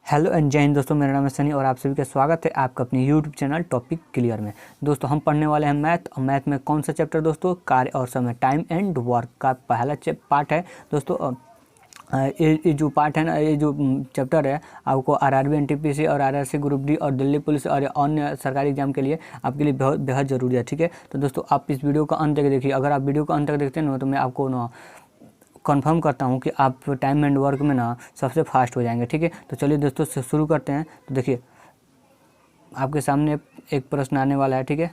Hello and जय हिंद दोस्तों, मेरा नाम है सनी और आप सभी का स्वागत है आपका अपने यूट्यूब चैनल टॉपिक क्लियर में। दोस्तों हम पढ़ने वाले हैं मैथ। और मैथ में कौन सा चैप्टर दोस्तों? कार्य और समय, टाइम एंड वर्क का पहला पार्ट है दोस्तों। ये जो पार्ट है ना, ये जो चैप्टर है आपको आरआरबी, एनटीपीसी और आरआरसी, ग्रुप डी और दिल्ली पुलिस और अन्य सरकारी एग्जाम के लिए आपके लिए बहुत बेहद ज़रूरी है। ठीक है, तो दोस्तों आप इस वीडियो को अंत तक देखिए। अगर आप वीडियो को अंत तक देखते हैं ना तो मैं आपको ना कंफर्म करता हूँ कि आप टाइम एंड वर्क में ना सबसे फास्ट हो जाएंगे। ठीक है, तो चलिए दोस्तों शुरू करते हैं। तो देखिए आपके सामने एक प्रश्न आने वाला है। ठीक है,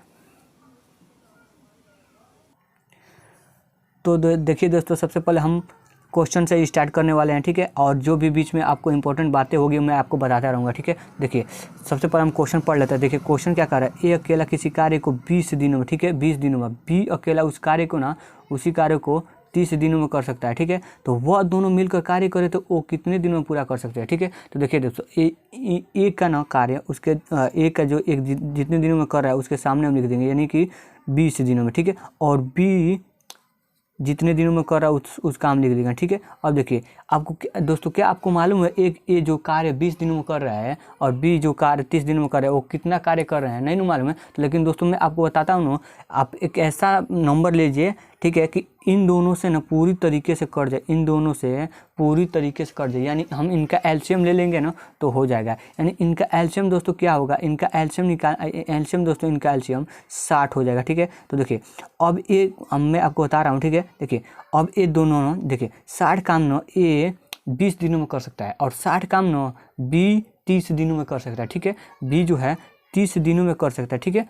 तो देखिए दोस्तों, सबसे पहले हम क्वेश्चन से स्टार्ट करने वाले हैं। ठीक है, और जो भी बीच में आपको इंपॉर्टेंट बातें होगी मैं आपको बताता रहूँगा। ठीक है, देखिए सबसे पहले हम क्वेश्चन पढ़ लेते हैं। देखिए क्वेश्चन क्या कर रहा है, ए अकेला किसी कार्य को 20 दिनों में, ठीक है 20 दिनों में, बी अकेला उस कार्य को ना उसी कार्य को 30 दिनों में कर सकता है। ठीक है, तो वह दोनों मिलकर कार्य करे तो वो कितने दिनों में पूरा कर सकते हैं। ठीक है, तो देखिए दोस्तों ए का ना कार्य उसके ए का जो एक जितने दिनों में कर रहा है उसके सामने हम लिख देंगे, यानी कि 20 दिनों में। ठीक है, और बी जितने दिनों में कर रहा है उस काम लिख देगा। ठीक है, अब देखिए आपको दोस्तों क्या आपको मालूम है, एक ए जो कार्य 20 दिनों में कर रहा है और बी जो कार्य 30 दिनों में कर रहा है वो कितना कार्य कर रहे हैं? नहीं मालूम है। तो लेकिन दोस्तों मैं आपको बताता हूँ ना, आप एक ऐसा नंबर लीजिए, ठीक है, कि इन दोनों से ना पूरी तरीके से कट जाए, इन दोनों से पूरी तरीके से कट जाए, यानी हम इनका एलसीएम ले लेंगे ना तो हो जाएगा। यानी इनका एलसीएम दोस्तों क्या होगा, इनका एलसीएम दोस्तों इनका एलसीएम 60 हो जाएगा। ठीक है, तो देखिए अब ये मैं आपको बता रहा हूँ। ठीक है, देखिए अब ये दोनों ना देखिए 60 काम ना ए 20 दिनों में कर सकता है और 60 काम ना बी 30 दिनों में कर सकता है। ठीक है, बी जो है 30 दिनों में कर सकता है। ठीक है,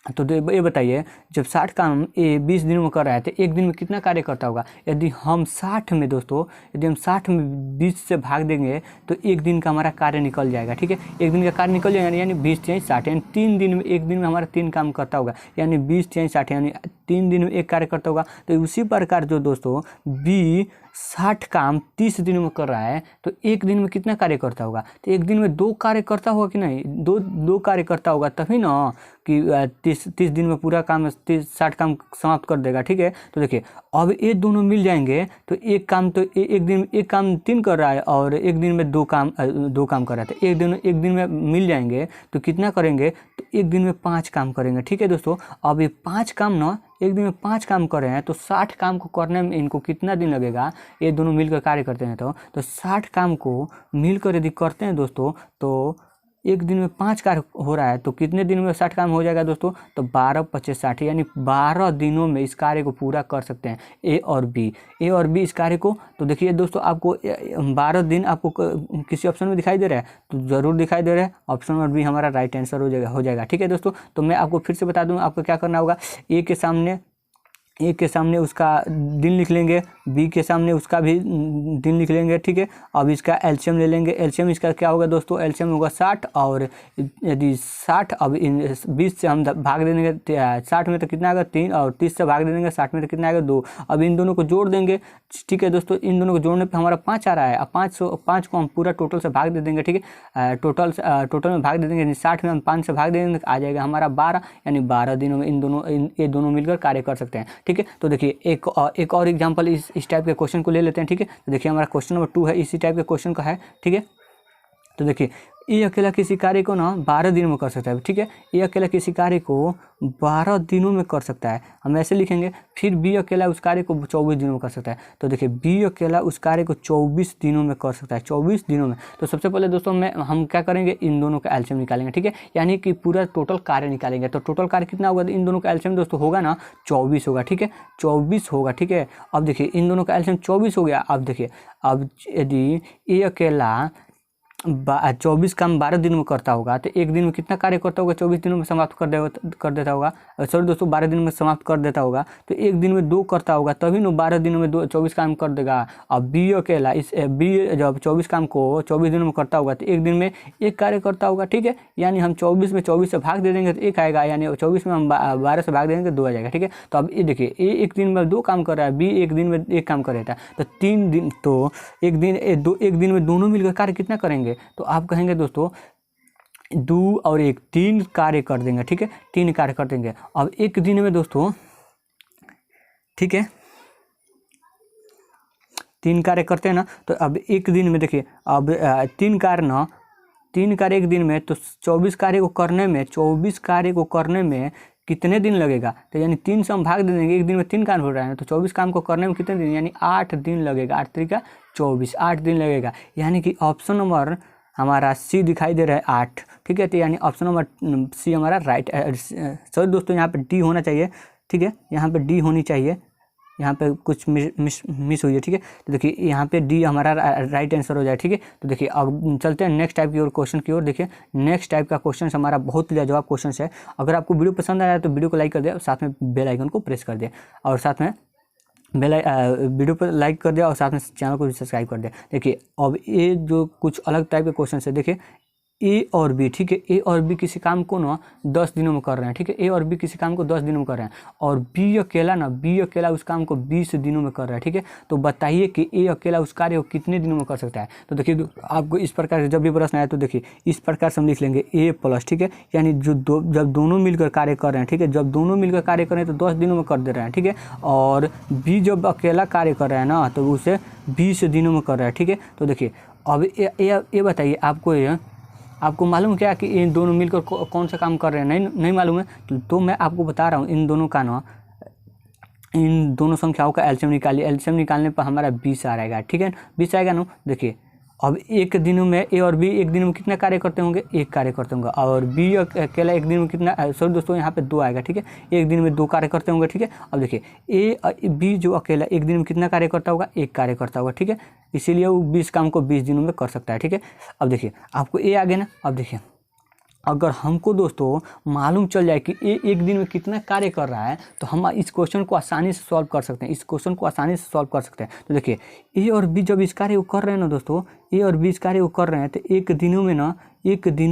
तो ये बताइए जब 60 काम ए 20 दिनों में कर रहा है तो एक दिन में कितना कार्य करता होगा? यदि हम 60 में दोस्तों, यदि हम 60 में 20 से भाग देंगे तो एक दिन का हमारा कार्य निकल जाएगा। ठीक है, एक दिन का कार्य निकल जाएगा, यानी 20 या 60, यानी 3 दिन में, एक दिन में हमारा 3 काम करता होगा, यानी 20 या 60, यानी 3 दिन में एक कार्य करता होगा। तो उसी प्रकार जो दोस्तों बी 60 काम 30 दिनों में कर रहा है तो एक दिन में कितना कार्य करता होगा? तो एक दिन में 2 कार्य करता होगा कि नहीं? दो कार्य करता होगा, तभी ना कि 30 दिन में पूरा काम 60 काम समाप्त कर देगा। ठीक है, तो देखिए अब ये दोनों मिल जाएंगे तो एक काम तो एक दिन एक काम 3 कर रहा है और एक दिन में 2 काम कर रहा है। तो एक दिन में मिल जाएंगे तो कितना करेंगे? तो एक दिन में 5 काम करेंगे। ठीक है दोस्तों, अब ये 5 काम ना एक दिन में 5 काम कर रहे हैं तो 60 काम को करने में इनको कितना दिन लगेगा? ये दोनों मिलकर कार्य करते हैं तो 60 काम को मिलकर यदि करते हैं दोस्तों तो एक दिन में 5 कार्य हो रहा है तो कितने दिन में 60 काम हो जाएगा दोस्तों? तो 12 25 60, यानी 12 दिनों में इस कार्य को पूरा कर सकते हैं ए और बी इस कार्य को। तो देखिए दोस्तों आपको 12 दिन आपको किसी ऑप्शन में दिखाई दे रहा है? तो ज़रूर दिखाई दे रहा है, ऑप्शन नंबर बी हमारा राइट आंसर हो जाएगा। ठीक है दोस्तों, तो मैं आपको फिर से बता दूँ आपको क्या करना होगा। ए के सामने उसका दिन लिख लेंगे, बी के सामने उसका भी दिन लिख लेंगे। ठीक है, अब इसका एलसीएम ले लेंगे। एलसीएम इसका क्या होगा दोस्तों? एलसीएम होगा 60, और यदि 60 अब 20 से हम भाग देंगे 60 में तो कितना आएगा 3, और 30 से भाग देंगे 60 में तो कितना आएगा 2। अब इन दोनों को जोड़ देंगे। ठीक है दोस्तों, इन दोनों को जोड़ने पर हमारा 5 आ रहा है। अब 5 को हम पूरा टोटल से भाग दे देंगे। ठीक है, टोटल में भाग दे देंगे, 60 में हम 5 से भाग दे देंगे, आ जाएगा हमारा 12, यानी 12 दिनों में ये दोनों मिलकर कार्य कर सकते हैं। ठीक है, तो देखिए एक और एग्जांपल इस टाइप के क्वेश्चन को ले लेते हैं। ठीक है, तो देखिए हमारा क्वेश्चन नंबर 2 है, इसी टाइप के क्वेश्चन का है। ठीक है, तो देखिए ये अकेला किसी कार्य को ना 12 दिनों में कर सकता है। ठीक है, ये अकेला किसी कार्य को 12 दिनों में कर सकता है, हम ऐसे लिखेंगे। फिर बी अकेला उस कार्य को 24 दिनों में कर सकता है। तो देखिए बी अकेला उस कार्य को 24 दिनों में कर सकता है, 24 दिनों में। तो सबसे पहले दोस्तों हम क्या करेंगे, इन दोनों का एलसीएम निकालेंगे। ठीक है, यानी कि पूरा टोटल कार्य निकालेंगे। तो टोटल कार्य कितना होगा? इन दोनों का एलसीएम दोस्तों होगा ना 24 होगा। ठीक है, 24 होगा। ठीक है, अब देखिए इन दोनों का एलसीएम 24 हो गया। अब देखिए अब यदि ए अकेला 24 काम 12 दिन में करता होगा तो एक दिन में कितना कार्य करता होगा? 24 दिनों में समाप्त कर देता होगा। सॉरी दोस्तों, 12 दिन में समाप्त कर देता होगा। तो एक दिन में 2 करता होगा, तभी ना 12 दिनों में 24 काम कर देगा। अब बी अकेला बी जब 24 काम को 24 दिनों में करता होगा तो एक दिन में 1 कार्य करता होगा। ठीक है, यानी हम 24 में 24 से भाग दे देंगे तो 1 आएगा, यानी 24 में हम 12 से भाग देंगे तो 2 आ जाएगा। ठीक है, तो अब ये देखिए ए एक दिन में 2 काम कर रहा है, बी एक दिन में 1 काम कर रहा है, तो 3 दिन, तो एक दिन में दोनों मिलकर कार्य कितना करेंगे? तो आप कहेंगे दोस्तों 2 और 1 3 कार्य कर देंगे। ठीक है, 3 कार्य कर देंगे। अब एक दिन में दोस्तों, ठीक है, 3 कार्य करते हैं ना, तो अब एक दिन में देखिए अब 3 कार्य ना 3 कार्य एक दिन में, तो 24 कार्य को करने में कितने दिन लगेगा? तो यानी 3 से हम भाग दे देंगे, एक दिन में 3 काम हो रहा है तो 24 काम को करने में कितने दिन, यानी 8 दिन लगेगा। 8 तरीका 24, 8 दिन लगेगा। यानी कि ऑप्शन नंबर हमारा सी दिखाई दे रहा है 8, ठीक है। तो यानी ऑप्शन नंबर सी हमारा राइट। सॉरी दोस्तों, यहाँ पे डी होना चाहिए, ठीक है, यहाँ पे डी होनी चाहिए, यहाँ पे कुछ मिस हुई है, ठीक है। तो देखिए यहाँ पे डी हमारा राइट आंसर हो जाए, ठीक है। तो देखिए अब चलते हैं नेक्स्ट टाइप की ओर, क्वेश्चन की ओर। देखिए नेक्स्ट टाइप का क्वेश्चन हमारा बहुत लाजवाब क्वेश्चन है। अगर आपको वीडियो पसंद आया तो वीडियो को लाइक कर दे और साथ में बेल आइकन को प्रेस कर दे, और साथ में वीडियो पर लाइक कर दिया और साथ में चैनल को भी सब्सक्राइब कर दे। देखिए अब ये जो कुछ अलग टाइप के क्वेश्चन है, देखिए ए और बी, ठीक है, ए और बी किसी काम को ना 10 दिनों में कर रहे हैं, ठीक है। ए और बी किसी काम को 10 दिनों में कर रहे हैं और बी अकेला उस काम को 20 दिनों में कर रहा है, ठीक है। तो बताइए कि ए अकेला उस कार्य को कितने दिनों में कर सकता है? तो देखिए आपको इस प्रकार से जब भी प्रश्न आए तो देखिए इस प्रकार से हम लिख लेंगे ए प्लस, ठीक है, यानी जब दोनों मिलकर कार्य कर रहे हैं, ठीक है, जब दोनों मिलकर कार्य कर रहे हैं तो 10 दिनों में कर दे रहे हैं, ठीक है। और बी जब अकेला कार्य कर रहा है ना तो उसे 20 दिनों में कर रहा है, ठीक है। तो देखिए अब ये बताइए आपको मालूम क्या कि इन दोनों मिलकर कौन सा काम कर रहे हैं? नहीं मालूम है, तो मैं आपको बता रहा हूँ इन दोनों का ना, इन दोनों संख्याओं का एलसीएम निकालिए। एलसीएम निकालने पर हमारा 20 आ रहेगा, ठीक है, 20 आएगा ना। देखिए अब एक दिनों में ए और बी एक दिन में कितना कार्य करते होंगे? एक कार्य करते होंगे, और बी अकेला एक दिन में कितना, सॉरी दोस्तों यहाँ पे 2 आएगा, ठीक है, एक दिन में 2 कार्य करते होंगे, ठीक है। अब देखिए ए बी जो अकेला एक दिन में कितना कार्य करता होगा? एक कार्य करता होगा, ठीक है, इसीलिए वो 20 काम को 20 दिनों में कर सकता है, ठीक है। अब देखिए आपको ए आ गया ना। अब देखिए अगर हमको दोस्तों मालूम चल जाए कि ए एक दिन में कितना कार्य कर रहा है तो हम इस क्वेश्चन को आसानी से सॉल्व कर सकते हैं, तो देखिए ए और बी जब इस कार्य को कर रहे हैं ना दोस्तों, ए और बी इस कार्य को कर रहे हैं तो एक दिनों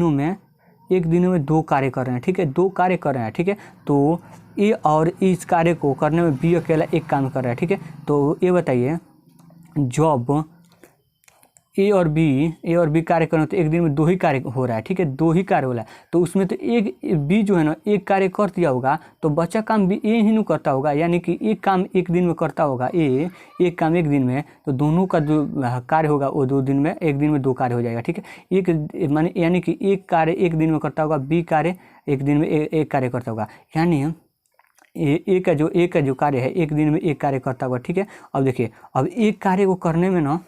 में 2 कार्य कर रहे हैं, ठीक है, 2 कार्य कर रहे हैं, ठीक है। तो ए और इस कार्य को करने में बी अकेला एक काम कर रहा है, ठीक है। तो ये बताइए जब ए और बी कार्य कर रहे हैं तो एक दिन में 2 ही कार्य हो रहा है, ठीक है, 2 ही कार्य हो रहा है। तो उसमें तो एक बी जो है ना एक कार्य कर दिया होगा तो बचा काम भी ए ही नहीं करता होगा, यानी कि एक काम एक दिन में करता होगा ए, एक काम एक दिन में, तो दोनों का जो कार्य होगा वो 2 दिन में, एक दिन में 2 कार्य हो जाएगा, ठीक है। एक माने यानी कि एक कार्य एक दिन में करता होगा, बी कार्य एक दिन में एक कार्य करता होगा, यानी ए का जो कार्य है एक दिन में एक कार्य करता होगा, ठीक है। अब देखिए अब एक कार्य को करने में ना,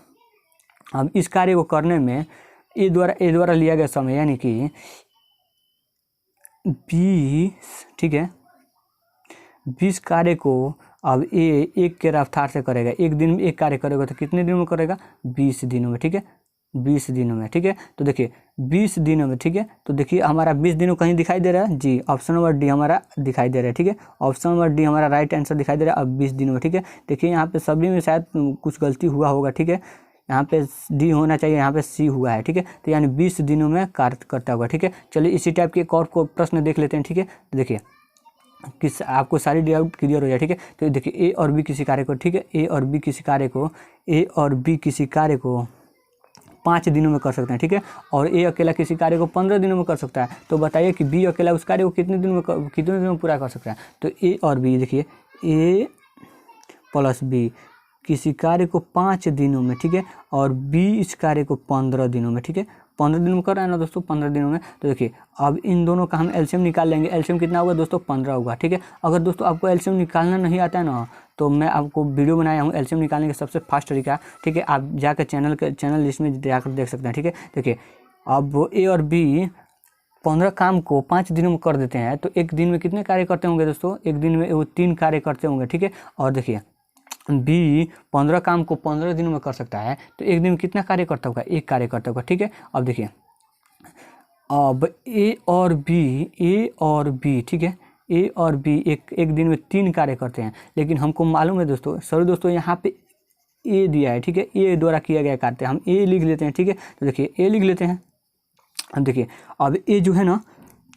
अब इस कार्य को करने में ए द्वारा लिया गया समय यानी कि 20, ठीक है, 20 कार्य को अब ए एक के रफ्तार से करेगा, एक दिन में एक कार्य करेगा तो कितने दिनों में करेगा? 20 दिनों में, ठीक है, 20 दिनों में, ठीक है। तो देखिए 20 दिनों में, ठीक है, तो देखिए हमारा 20 दिनों कहीं दिखाई दे रहा है जी, ऑप्शन नंबर डी हमारा दिखाई दे रहा है, ठीक है, ऑप्शन नंबर डी हमारा राइट आंसर दिखाई दे रहा है अब 20 दिनों में, ठीक है। देखिए यहाँ पे सभी में शायद कुछ गलती हुआ होगा, ठीक है, यहाँ पे डी होना चाहिए, यहाँ पे सी हुआ है, ठीक है। तो यानी 20 दिनों में कार्य करता होगा, ठीक है। चलिए इसी टाइप के एक और को प्रश्न देख लेते हैं, ठीक है। तो देखिए किस आपको सारी डाउट क्लियर हो जाए, ठीक है। तो देखिए ए और बी किसी कार्य को, ठीक है, ए और बी किसी कार्य को 5 दिनों में कर सकते हैं, ठीक है, और ए अकेला किसी कार्य को 15 दिनों में कर सकता है। तो बताइए कि बी अकेला उस कार्य को कितने दिनों में पूरा कर सकता है? तो ए और बी देखिए ए प्लस बी किसी कार्य को 5 दिनों में, ठीक है, और बी इस कार्य को 15 दिनों में, ठीक है, 15 दिनों में कर रहा है ना दोस्तों, 15 दिनों में। तो देखिए अब इन दोनों का हम एलसीएम निकाल लेंगे। एलसीएम कितना होगा दोस्तों? 15 होगा, ठीक है। अगर दोस्तों आपको एलसीएम निकालना नहीं आता है ना तो मैं आपको वीडियो बनाया हूँ एलसीएम निकालने का सबसे फास्ट तरीका, ठीक है, आप जाकर चैनल लिस्ट में जाकर देख सकते हैं, ठीक है। देखिए अब ए और बी 15 काम को 5 दिनों में कर देते हैं तो एक दिन में कितने कार्य करते होंगे दोस्तों? एक दिन में वो 3 कार्य करते होंगे, ठीक है। और देखिए बी 15 काम को 15 दिनों में कर सकता है तो एक दिन में कितना कार्य करता होगा? एक कार्य करता होगा, ठीक है। अब देखिए अब ए और बी, ठीक है, ए और बी एक दिन में 3 कार्य करते हैं, लेकिन हमको मालूम है दोस्तों, सॉरी दोस्तों यहाँ पे ए दिया है, ठीक है, ए द्वारा किया गया कार्य हम ए लिख लेते हैं, ठीक है। तो देखिए ए लिख लेते हैं। अब देखिए अब ए जो है ना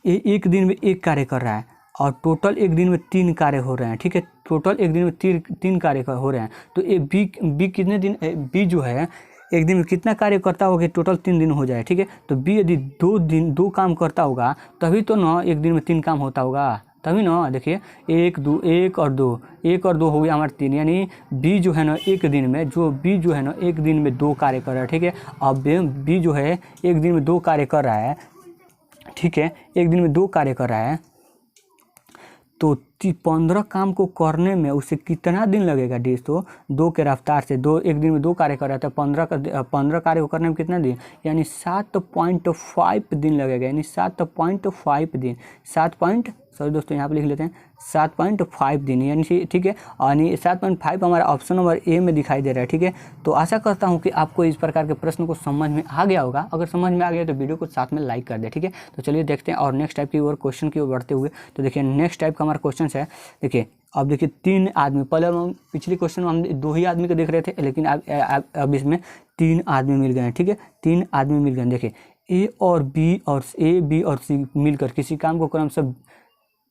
ए एक दिन में एक कार्य कर रहा है और टोटल एक दिन में 3 कार्य हो रहे हैं, ठीक है, टोटल एक दिन में 3 कार्य हो रहे हैं। तो ये बी कितने दिन, बी जो है एक दिन में कितना कार्य करता होगा? टोटल 3 दिन हो जाए, ठीक है। तो बी यदि 2 काम करता होगा तभी तो ना एक दिन में 3 काम होता होगा, तभी ना। देखिए 1 2 1 और 2, 1 और 2 हो गया हमारा 3, यानी बी जो है ना एक दिन में बी जो है ना एक दिन में 2 कार्य कर रहा है, ठीक है। अब बी जो है एक दिन में 2 कार्य कर रहा है, ठीक है, एक दिन में 2 कार्य कर रहा है, तो 15 काम को करने में उसे कितना दिन लगेगा दोस्तों? 2 के रफ्तार से, 2 एक दिन में 2 कार्य कर रहा था, 15 कार्य को करने में कितना दिन, यानी 7.5 दिन लगेगा, यानी 7.5 दिन, सॉरी दोस्तों यहाँ पे लिख लेते हैं 7.5 दिन, यानी ठीक है। यानी 7.5 हमारा ऑप्शन नंबर ए में दिखाई दे रहा है, ठीक है। तो आशा करता हूँ कि आपको इस प्रकार के प्रश्न को समझ में आ गया होगा। अगर समझ में आ गया तो वीडियो को साथ में लाइक कर दे, ठीक है। तो चलिए देखते हैं और नेक्स्ट टाइप की ओर क्वेश्चन की ओर बढ़ते हुए। तो देखिए नेक्स्ट टाइप का हमारा क्वेश्चन है, देखिए अब देखिए 3 आदमी, पहले हम पिछले क्वेश्चन में हम 2 ही आदमी को देख रहे थे, लेकिन अब इसमें 3 आदमी मिल गए हैं, ठीक है। 3 आदमी मिल गए। देखिए ए बी और सी मिलकर किसी काम को क्रम से,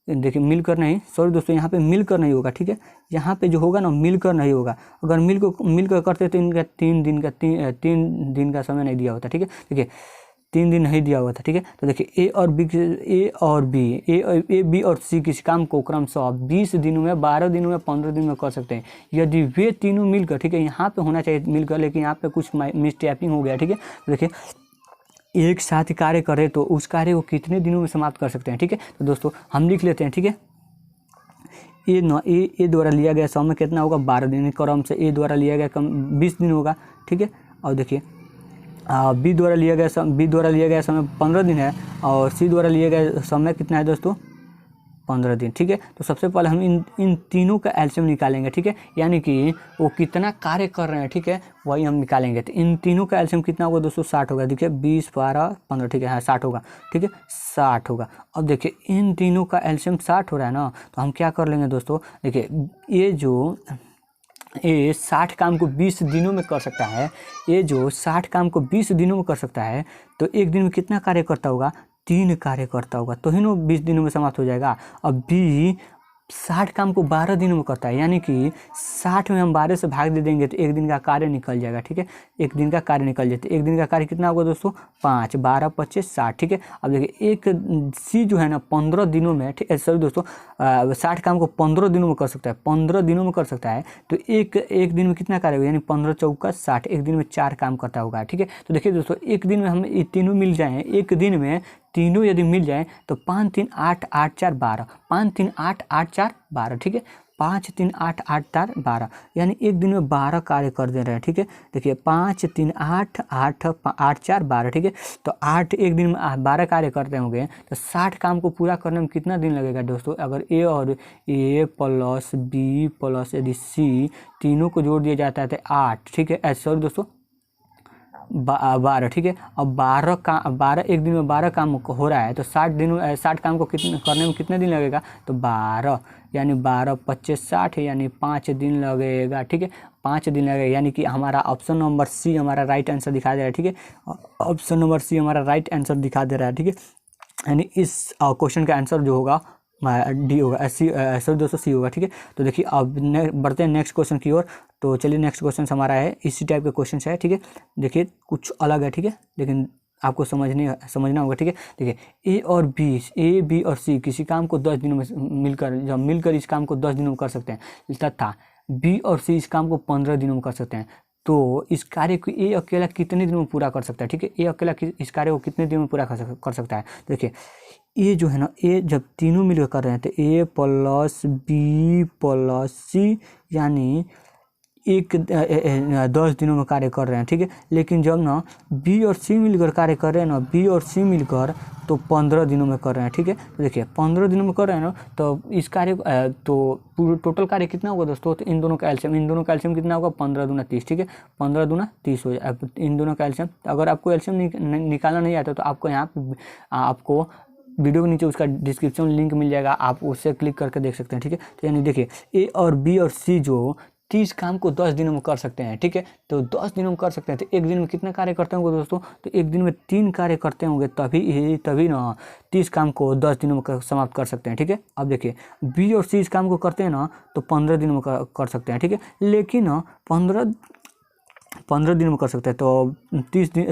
देखिए मिलकर नहीं, सॉरी दोस्तों यहाँ पे मिलकर नहीं होगा, ठीक है। यहाँ पे जो होगा ना मिलकर नहीं होगा। अगर मिलकर करते तो इनका 3 दिन का समय नहीं दिया होता, ठीक है। देखिए 3 दिन नहीं दिया हुआ था, ठीक है। तो देखिए ए बी और सी किसी काम को क्रमशः 20 दिनों में, 12 दिनों में, 15 दिनों में कर सकते हैं यदि वे तीनों मिलकर, ठीक है। यहाँ पे होना चाहिए मिलकर, लेकिन यहाँ पे कुछ मिसटैपिंग हो गया, ठीक है। तो देखिए एक साथ कार्य करें तो उस कार्य को कितने दिनों में समाप्त कर सकते हैं, ठीक है। तो दोस्तों हम लिख लेते हैं, ठीक है। ए द्वारा लिया गया समय कितना होगा, 12 दिन, क्रम से ए द्वारा लिया गया 20 दिन होगा, ठीक है। और देखिए बी द्वारा लिया गया समय 15 दिन है, और सी द्वारा लिया गया समय कितना है दोस्तों, 15 दिन, ठीक है। तो सबसे पहले हम इन तीनों का एलसीएम निकालेंगे, ठीक है। यानी कि वो कितना कार्य कर रहे हैं, ठीक है, वही हम निकालेंगे। तो इन तीनों का एलसीएम कितना होगा दोस्तों, 60 होगा। देखिए 20 12 15, ठीक है, हाँ 60 होगा, ठीक है, 60 होगा। अब देखिए इन तीनों का एलसीएम 60 हो रहा है ना, तो हम क्या कर लेंगे दोस्तों, देखिए ये 60 काम को 20 दिनों में कर सकता है, ये जो 60 काम को 20 दिनों में कर सकता है, तो एक दिन में कितना कार्य करता होगा, 3 कार्य करता होगा, तो ही नो 20 दिनों में समाप्त हो जाएगा। अब बी 60 काम को 12 दिनों में करता है, यानी कि 60 में हम 12 से भाग दे देंगे तो एक दिन का कार्य निकल जाएगा, ठीक है। एक दिन का कार्य निकल जाता है। एक दिन का कार्य कितना होगा दोस्तों, 5 12 25 60, ठीक है। अब देखिए एक सी जो है ना 15 दिनों में, ठीक है, सॉरी दोस्तों 60 काम को 15 दिनों में कर सकता है, 15 दिनों में कर सकता है। तो एक दिन में कितना कार्य होगा, यानी 15 चौका 60, एक दिन में 4 काम करता होगा, ठीक है। तो देखिए दोस्तों एक दिन में हम ये तीनों मिल जाएँ, एक दिन में तीनों यदि मिल जाए तो 5 3 8 8 4 12, 5 3 8 8 4 12, ठीक है, 5 3 8 8 4 12, यानी एक दिन में 12 कार्य कर दे रहे हैं, ठीक है। देखिए 5 3 8 8 8 4 12, ठीक है। तो 8 एक दिन में 12 कार्य करते होंगे, तो 60 काम को पूरा करने में कितना दिन लगेगा दोस्तों? अगर ए प्लस बी प्लस यदि सी तीनों को जोड़ दिया जाता है तो 8, ठीक है, सॉरी दोस्तों 12, ठीक है। अब 12 एक दिन में 12 काम हो रहा है, तो 60 काम को करने में कितने दिन लगेगा? तो 12, यानी 12 25 60, यानी 5 दिन लगेगा, ठीक है, 5 दिन लगेगा। यानी कि हमारा ऑप्शन नंबर सी हमारा राइट आंसर दिखा दे रहा है, ठीक है। ऑप्शन नंबर सी हमारा राइट आंसर दिखा दे रहा है, ठीक है। यानी इस क्वेश्चन का आंसर जो होगा डी होगा, सॉरी दोस्तों सी होगा, ठीक है। तो देखिए अब बढ़ते हैं नेक्स्ट क्वेश्चन की ओर। तो चलिए नेक्स्ट क्वेश्चन हमारा है इसी टाइप का क्वेश्चन है, ठीक है। देखिए कुछ अलग है, ठीक है, लेकिन आपको समझना होगा, ठीक है। देखिए ए बी और सी किसी काम को 10 दिनों में मिलकर इस काम को 10 दिनों में कर सकते हैं, तथा बी और सी इस काम को 15 दिनों में कर सकते हैं। तो इस कार्य को ए अकेला कितने दिनों में पूरा कर सकता है, ठीक है। ए अकेला इस कार्य को कितने दिनों में पूरा कर सकता है? देखिए ए जो है ना, ए जब तीनों मिलकर कर रहे हैं तो ए प्लस बी प्लस सी, यानी 10 दिनों में कार्य कर रहे हैं, ठीक है। लेकिन जब ना बी और सी मिलकर कार्य कर रहे हैं ना, बी और सी मिलकर तो 15 दिनों में कर रहे हैं, ठीक है। तो देखिए 15 दिनों में कर रहे हैं ना, तो इस कार्य तो टोटल कार्य कितना होगा दोस्तों? तो इन दोनों का एलसीएम कितना होगा? 15 दूना 30, ठीक है, 15 दूना 30 हो जाए इन दोनों का एलसीएम। अगर आपको एलसीएम निकालना नहीं आता तो आपको यहाँ आपको वीडियो के नीचे उसका डिस्क्रिप्शन लिंक मिल जाएगा, आप उससे क्लिक करके देख सकते हैं, ठीक है। तो यानी देखिए ए और बी और सी जो 30 काम को 10 दिनों में कर सकते हैं, ठीक है। तो 10 दिनों में कर सकते हैं, तो एक दिन में कितना कार्य करते होंगे दोस्तों? तो एक दिन में 3 कार्य करते होंगे, तभी ना 30 काम को 10 दिनों में समाप्त कर सकते हैं, ठीक है। अब देखिए बी और सी इस काम को करते हैं ना, तो 15 दिनों में कर सकते हैं, ठीक है। लेकिन ना 15 दिन में कर सकते हैं, तो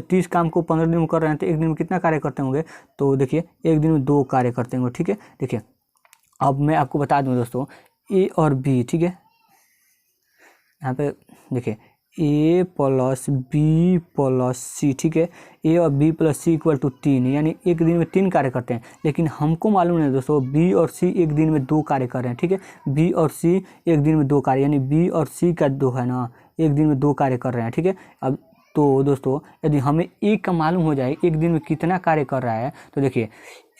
30 काम को 15 दिन में कर रहे हैं, तो एक दिन में कितना कार्य करते होंगे? तो देखिए एक दिन में 2 कार्य करते होंगे, ठीक है। देखिए अब मैं आपको बता दूं दोस्तों, ए और बी, ठीक है, यहाँ पे देखिए A plus B plus C, ठीक है, ए और B plus C equal to 3, यानी एक दिन में 3 कार्य करते हैं। लेकिन हमको मालूम है दोस्तों बी और सी एक दिन में 2 कार्य कर रहे हैं, ठीक है, बी और सी एक दिन में 2 कार्य, यानी बी और सी का 2 है ना, एक दिन में 2 कार्य कर रहे हैं, ठीक है। अब तो दोस्तों यदि हमें एक का मालूम हो जाए एक दिन में कितना कार्य कर रहा है, तो देखिए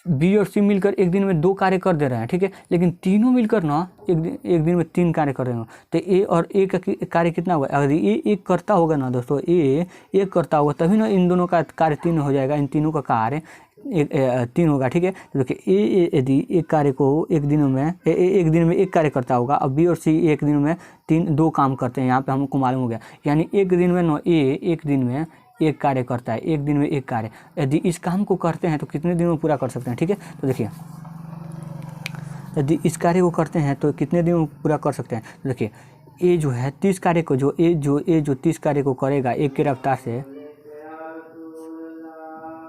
बी और सी मिलकर एक दिन में 2 कार्य कर दे रहे हैं, ठीक है, लेकिन तीनों मिलकर ना एक दिन में 3 कार्य कर रहे हो, तो ए और ए का कार्य कितना होगा? अगर ये एक करता होगा ना दोस्तों, ए एक करता होगा तभी ना इन दोनों का कार्य 3 हो जाएगा, इन तीनों का कार्य 3 होगा, ठीक है। तो देखिए ए यदि एक कार्य को एक दिन में एक दिन में 1 कार्य करता होगा, अब बी और सी एक दिन में 2 काम करते हैं, यहाँ पे हमको मालूम हो गया, यानी एक दिन में ना ए एक दिन में 1 कार्य करता है, एक दिन में 1 कार्य। यदि इस काम को करते हैं तो कितने दिन में पूरा कर सकते हैं, ठीक है। तो देखिए यदि इस कार्य को करते हैं तो कितने दिन में पूरा कर सकते हैं, तो देखिए ए जो है 30 कार्य को जो 30 कार्य को करेगा एक की रफ्तार से,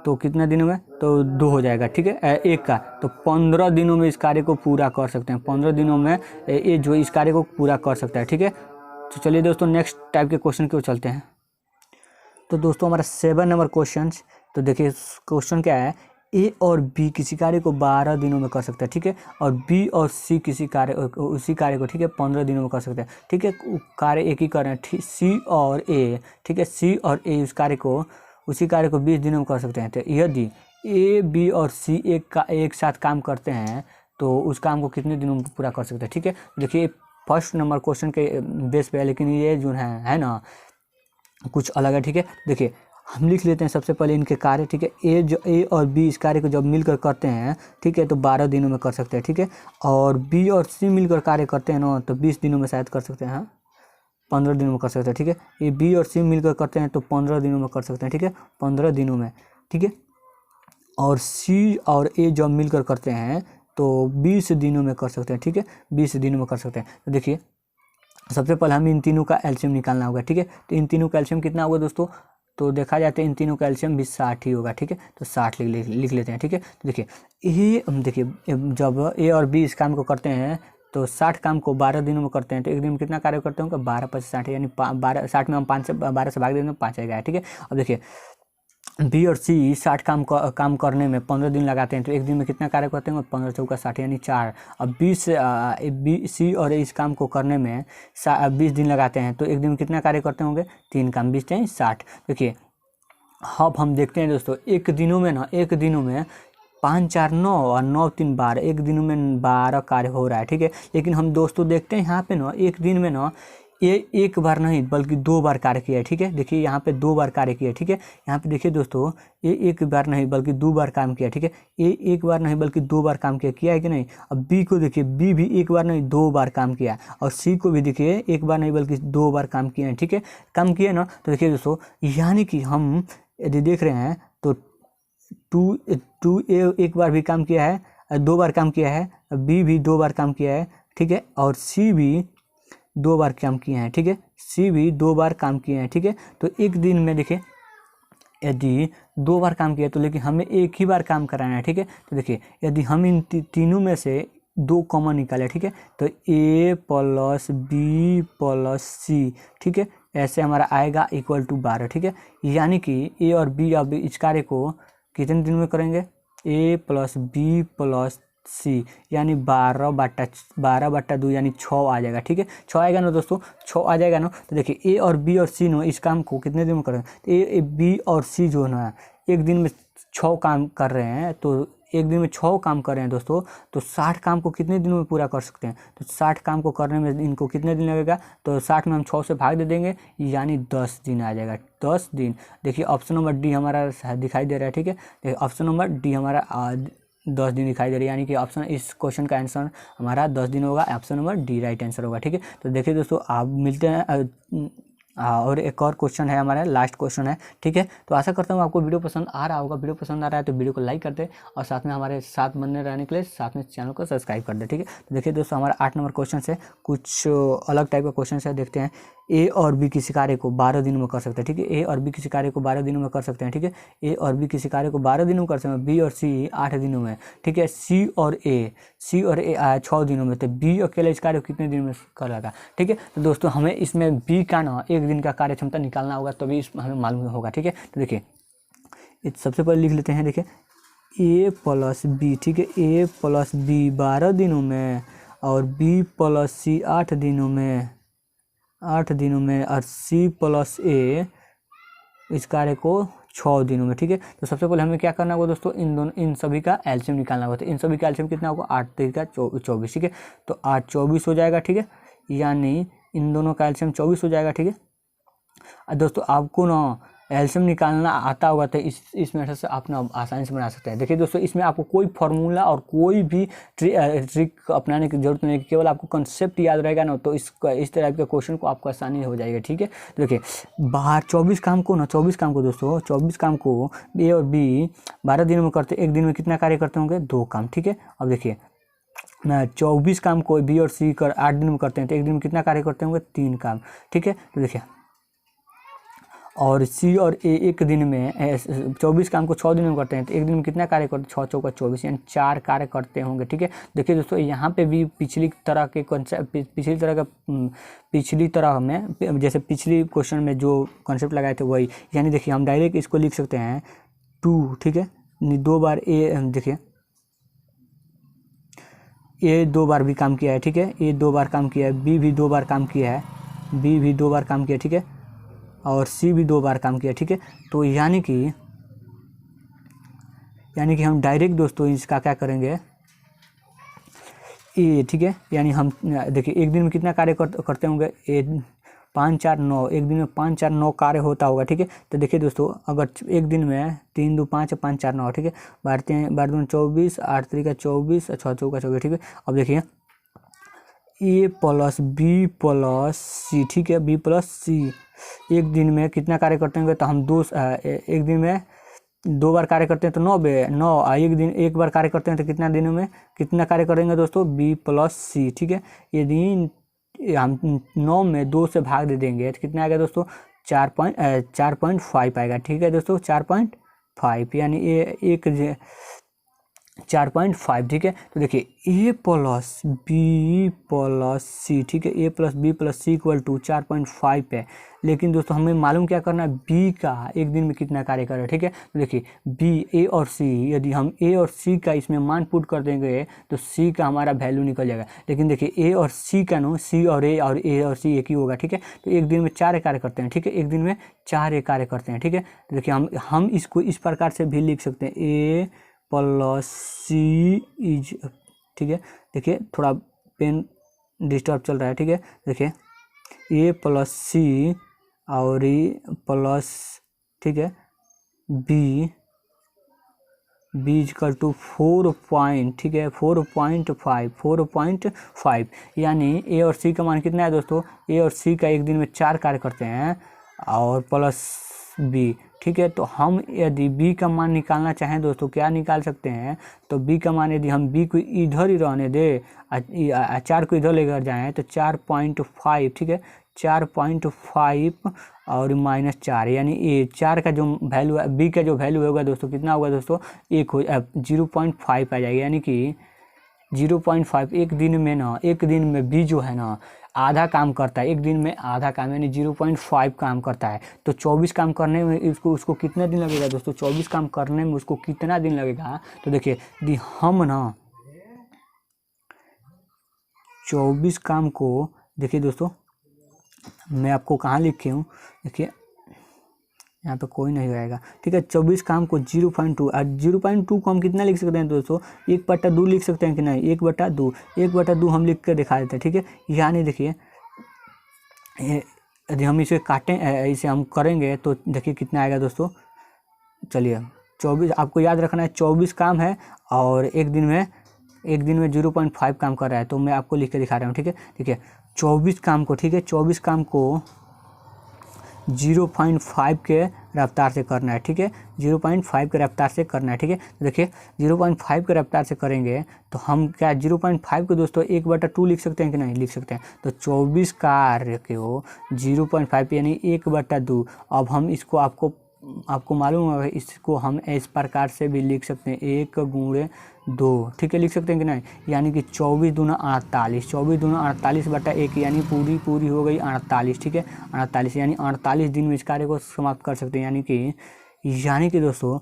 तो कितने दिनों में? तो 2 हो जाएगा, ठीक है, एक का, तो 15 दिनों में इस कार्य को पूरा कर सकते हैं, 15 दिनों में ये जो इस कार्य को पूरा कर सकता है, ठीक है। तो चलिए दोस्तों नेक्स्ट टाइप के क्वेश्चन की ओर चलते हैं। तो दोस्तों हमारा 7 नंबर क्वेश्चन, तो देखिए क्वेश्चन क्या है, ए और बी किसी कार्य को 12 दिनों में कर सकते हैं, ठीक है, और बी और सी किसी कार्य उसी कार्य को, ठीक है, 15 दिनों में कर सकते हैं, ठीक है, कार्य एक ही कर रहे हैं, सी और ए, ठीक है, सी और ए उसी कार्य को 20 दिनों में कर सकते हैं। तो यदि ए बी और सी एक साथ काम करते हैं तो उस काम को कितने दिनों में पूरा कर सकते हैं, ठीक है। देखिए फर्स्ट नंबर क्वेश्चन के बेस पे है, लेकिन ये जो है ना कुछ अलग है, ठीक है। देखिए हम लिख लेते हैं सबसे पहले इनके कार्य, ठीक है, ए और बी इस कार्य को जब मिलकर करते हैं, ठीक है, तो 12 दिनों में कर सकते हैं, ठीक है, और बी और सी मिलकर कार्य करते हैं ना तो 20 दिनों में शायद कर सकते हैं, हाँ 15 दिनों में कर सकते हैं, ठीक है, ये बी और सी मिलकर करते हैं तो 15 दिनों में कर सकते हैं, ठीक है, 15 दिनों में, ठीक है, और सी और ए जब मिलकर करते हैं तो 20 दिनों में कर सकते हैं, ठीक है, 20 दिनों में कर सकते हैं। तो देखिए सबसे पहले हमें इन तीनों का एलसीएम निकालना होगा, ठीक है, तो इन तीनों का एलसीएम कितना होगा दोस्तों? तो देखा जाता है इन तीनों का एलसीएम भी 60 ही होगा, ठीक है, तो 60 लिख लेते हैं, ठीक है। तो देखिए जब ए और बी इस काम को करते हैं तो 60 काम को 12 दिनों में करते हैं, तो एक दिन में कितना कार्य करते होंगे? 12 + 60, यानी 60 में हम 12 से भाग देते हैं 5 आएगा, ठीक है। अब देखिए बी और सी 60 काम करने में 15 दिन लगाते हैं, तो एक दिन में कितना कार्य करते हैं? 15 चौका 60 यानी 4। अब बी सी और इस काम को करने में 20 दिन लगाते हैं, तो एक दिन में कितना कार्य करते होंगे? 3 काम, 20 यानी 60। देखिए अब हम देखते हैं दोस्तों एक दिनों में 5 4 9 और 9 3 12, एक दिन में 12 कार्य हो रहा है, ठीक है। लेकिन हम दोस्तों देखते हैं यहाँ पे ना एक दिन में ना ये एक बार नहीं बल्कि 2 बार कार्य किया है, ठीक है। देखिए यहाँ पे 2 बार कार्य किया है, ठीक है। यहाँ पे देखिए दोस्तों ये एक बार नहीं बल्कि 2 बार काम किया, ठीक है। ये एक बार नहीं बल्कि 2 बार काम किया है कि नहीं। अब बी को देखिए, बी भी एक बार नहीं 2 बार काम किया, और सी को भी देखिए एक बार नहीं बल्कि 2 बार काम किए हैं, ठीक है। काम किए ना, तो देखिए दोस्तों यानी कि हम यदि देख रहे हैं तो टू ए एक बार भी काम किया है, 2 बार काम किया है, बी भी 2 बार काम किया है, ठीक है, और सी भी 2 बार काम किए हैं, ठीक है। सी भी 2 बार काम किए हैं, ठीक है। तो एक दिन में देखिए यदि 2 बार काम किया तो लेकिन हमें एक ही बार काम कराना है, ठीक है। तो देखिए यदि हम इन तीनों में से 2 कॉमन निकाले, ठीक है, तो ए प्लस बी प्लस सी, ठीक है, ऐसे हमारा आएगा इक्वल टू 12, ठीक है। यानी कि ए और बी अब इस कार्य को कितने दिन में करेंगे? ए प्लस बी प्लस सी, यानी 12/2 यानी 6 आ जाएगा, ठीक है। 6 आएगा ना दोस्तों, 6 आ जाएगा ना। तो देखिए ए और बी और सी नो इस काम को कितने दिन में करेंगे? तो ए बी और सी जो है ना एक दिन में 6 काम कर रहे हैं, तो एक दिन में 6 काम कर रहे हैं दोस्तों, तो 60 काम को कितने दिनों में पूरा कर सकते हैं? तो 60 काम को करने में इनको कितने दिन लगेगा? तो 60 में हम 6 से भाग दे देंगे, यानी 10 दिन आ जाएगा, 10 दिन। देखिए ऑप्शन नंबर डी हमारा दिखाई दे रहा है, ठीक है। देखिए ऑप्शन नंबर डी हमारा 10 दिन दिखाई दे रही है, यानी कि ऑप्शन इस क्वेश्चन का आंसर हमारा 10 दिन होगा। Option number D right answer होगा, ठीक है। तो देखिए दोस्तों आप मिलते हैं और एक और क्वेश्चन है हमारा, लास्ट क्वेश्चन है, ठीक है। तो आशा करता हूँ आपको वीडियो पसंद आ रहा होगा। वीडियो पसंद आ रहा है तो वीडियो को लाइक कर दे और साथ में हमारे साथ बनने रहने के लिए साथ में चैनल को सब्सक्राइब कर दे, ठीक है। तो देखिए दोस्तों, हमारा 8 नंबर क्वेश्चन है, कुछ अलग टाइप का क्वेश्चन है, देखते हैं। ए और बी किसी कार्य को 12 दिनों में कर सकते हैं, ठीक है। ए और बी किसी कार्य को 12 दिनों में कर सकते हैं, ठीक है। ए और बी किसी कार्य को 12 दिनों में कर सकते हैं, बी और सी 8 दिनों में, ठीक है। सी और ए आया 6 दिनों में, तो बी अकेले इस कार्य को कितने दिन में कर लेगा, ठीक है। तो दोस्तों हमें इसमें बी का ना 1 दिन का कार्य क्षमता निकालना होगा, तभी हमें मालूम होगा, ठीक है। तो देखिए सबसे पहले लिख लेते हैं, देखिए ए प्लस बी, ठीक है। ए प्लस बी 12 दिनों में और बी प्लस सी 8 दिनों में, और सी प्लस ए इस कार्य को 6 दिनों में, ठीक है। तो सबसे पहले हमें क्या करना होगा दोस्तों, इन सभी का एलसीएम निकालना होगा। तो इन सभी का एलसीएम कितना होगा, 8 3 का 24, ठीक है। तो 8 24 हो जाएगा, ठीक है। यानी इन दोनों का एलसीएम 24 हो जाएगा, ठीक है। दोस्तों आपको ना एलसीएम निकालना आता होगा तो इस मेथड से आप ना आसानी से बना सकते हैं। देखिए दोस्तों, इसमें आपको कोई फार्मूला और कोई भी ट्रिक अपनाने की जरूरत नहीं है, केवल आपको कंसेप्ट याद रहेगा ना, तो इस तरह के क्वेश्चन को आपको आसानी हो जाएगा, ठीक है। तो देखिए बाहर 24 काम को दोस्तों 24 काम को ए और बी 12 दिनों में करते, एक दिन में कितना कार्य करते होंगे, 2 काम, ठीक है। अब देखिए 24 काम को बी और सी 8 दिन में करते हैं, तो एक दिन में कितना कार्य करते होंगे, 3 काम, ठीक है। तो देखिए और सी और ए एक दिन में 24 काम को 6 दिन में करते हैं, तो एक दिन में कितना कार्य करते हैं, 6 चौका 24, यानी 4 कार्य करते होंगे, ठीक है। देखिए दोस्तों यहाँ पे भी पिछली तरह में जैसे पिछली क्वेश्चन में जो कॉन्सेप्ट लगाए थे वही, यानी देखिए हम डायरेक्ट इसको लिख सकते हैं 2, ठीक है। 2 बार ए, देखिए ए 2 बार भी काम किया है, ठीक है। ए 2 बार काम किया है, बी भी 2 बार काम किया है, ठीक है। और सी भी 2 बार काम किया, ठीक है। तो यानी कि हम डायरेक्ट दोस्तों इसका क्या करेंगे, ए, ठीक है। यानी हम देखिए एक दिन में कितना कार्य करते होंगे, 5 4 9, एक दिन में 5 4 9 कार्य होता होगा, ठीक है। तो देखिए दोस्तों अगर एक दिन में 3 2 5 5 4 9, ठीक है, 12 2 24, 8 3 का 24, 6 चौका 24, ठीक है। अब देखिए A plus B plus C, ठीक है। बी प्लस सी एक दिन में कितना कार्य करते होंगे, तो हम एक दिन में 2 बार कार्य करते हैं तो 9 एक बार कार्य करते हैं तो कितना दिनों में कितना कार्य करेंगे दोस्तों, बी प्लस सी, ठीक है। यदि हम 9 में 2 से भाग दे देंगे तो कितना आएगा दोस्तों, 4.5 आएगा, ठीक है दोस्तों, 4.5, यानी ये 4.5, ठीक है। तो देखिए A plus B plus C, ठीक है। A plus B plus C equal to 4.5 है, लेकिन दोस्तों हमें मालूम क्या करना है, बी का एक दिन में कितना कार्य कर रहा है, ठीक है। तो देखिए बी, ए और सी, यदि हम ए और सी का इसमें मान पुट कर देंगे तो सी का हमारा वैल्यू निकल जाएगा। लेकिन देखिए ए और सी का नो, सी और ए और सी एक ही होगा, ठीक है। तो एक दिन में 4 कार्य करते हैं, ठीक है। एक दिन में 4 कार्य करते हैं, ठीक है। तो देखिए हम इसको इस प्रकार से भी लिख सकते हैं, ए प्लस सी इज, ठीक है। देखिए थोड़ा पेन डिस्टर्ब चल रहा है, ठीक है। देखिए ए प्लस सी और ई प्लस, ठीक है, बी इजकल टू 4 पॉइंट, ठीक है, 4.5, यानी ए और सी का मान कितना है दोस्तों, ए और सी का एक दिन में 4 कार्य करते हैं और प्लस बी, ठीक है। तो हम यदि बी का मान निकालना चाहें दोस्तों क्या निकाल सकते हैं, तो बी का मान यदि हम बी को इधर ही रहने दे, 4 को इधर लेकर जाएं तो 4.5, ठीक है, 4.5 और -4, यानी ए 4 का जो वैल्यू है, बी का जो वैल्यू होगा दोस्तों कितना होगा दोस्तों, 0.5 आ जाएगा, यानी कि 0.5 एक दिन में बी जो है ना आधा काम करता है, एक दिन में आधा काम यानी 0.5 काम करता है। तो 24 काम करने में उसको कितना दिन लगेगा दोस्तों, 24 काम करने में उसको कितना दिन लगेगा, तो देखिए यदि हम ना 24 काम को, देखिए दोस्तों मैं आपको कहाँ लिखे हूँ, देखिए यहाँ पे कोई नहीं आएगा, ठीक है। 24 काम को 0.2 और 0.2 को हम कितना लिख सकते हैं दोस्तों, 1/2 लिख सकते हैं कि नहीं, 1/2 हम लिख कर दिखा देते हैं, ठीक है। यानी देखिए यदि हम इसे काटें, इसे हम करेंगे तो देखिए कितना आएगा दोस्तों, चलिए 24, आपको याद रखना है 24 काम है और एक दिन में 0.5 काम कर रहा है, तो मैं आपको लिख के दिखा रहा हूँ, ठीक है। देखिए 24 काम को, ठीक है, 24 काम को 0.5 के रफ्तार से करना है, ठीक है, 0.5 के रफ्तार से करना है, ठीक है। तो देखिए 0.5 के रफ्तार से करेंगे तो हम क्या 0.5 को दोस्तों 1/2 लिख सकते हैं कि नहीं, लिख सकते हैं। तो 24 कार्य को 0.5 यानी 1/2। अब हम इसको आपको मालूम है, इसको हम इस प्रकार से भी लिख सकते हैं 1/2, ठीक है, लिख सकते हैं कि नहीं, यानी कि 24 दूना 48, 24 दूना 48/1 यानी पूरी हो गई 48, ठीक है, 48 यानी 48 दिन में इस कार्य को समाप्त कर सकते हैं। यानी कि दोस्तों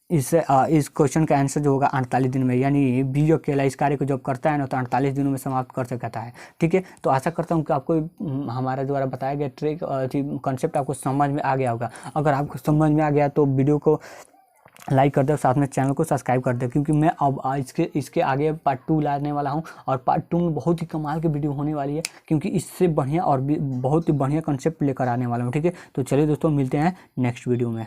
इस क्वेश्चन का आंसर जो होगा 48 दिन में, यानी बी अकेला इस कार्य को जब करता है ना तो 48 दिनों में समाप्त कर सकता है, ठीक है। तो आशा करता हूँ कि आपको हमारे द्वारा बताया गया ट्रिक कॉन्सेप्ट आपको समझ में आ गया होगा। अगर आपको समझ में आ गया तो वीडियो को लाइक कर दो, साथ में चैनल को सब्सक्राइब कर दो, क्योंकि मैं अब इसके आगे पार्ट 2 लाने वाला हूं, और पार्ट 2 में बहुत ही कमाल की वीडियो होने वाली है, क्योंकि इससे बढ़िया और भी बहुत ही बढ़िया कॉन्सेप्ट लेकर आने वाला हूं, ठीक है। तो चलिए दोस्तों, मिलते हैं नेक्स्ट वीडियो में।